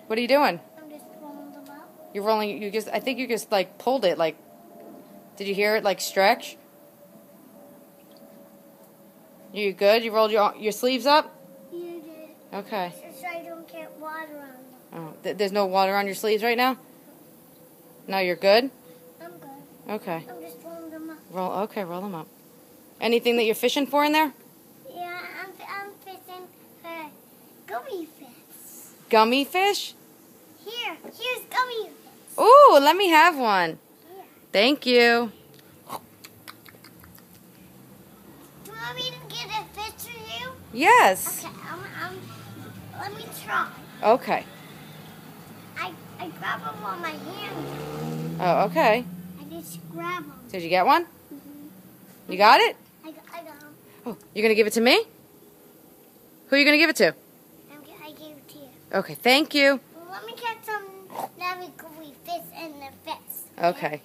What are you doing? I'm just rolling them up. You're rolling. I think you just like pulled it. Like, did you hear it like stretch? You good? You rolled your sleeves up? You did. Okay. So I don't get water on them. Oh, there's no water on your sleeves right now? No, you're good? I'm good. Okay. I'm just rolling them up. Roll them up. Anything that you're fishing for in there? Yeah, I'm fishing for gummy fish. Gummy fish? Here's gummy fish. Ooh, let me have one. Here. Thank you. Do you want me to get a fish for you? Yes. Okay, let me try. Okay. I grab them on my hand. Oh, okay. I just grab them. Did you get one? Mm-hmm. You got it? I got them. Oh, you're going to give it to me? Who are you going to give it to? I gave it to you. Okay, thank you. Well, let me get some navigable fish in the fish. Okay.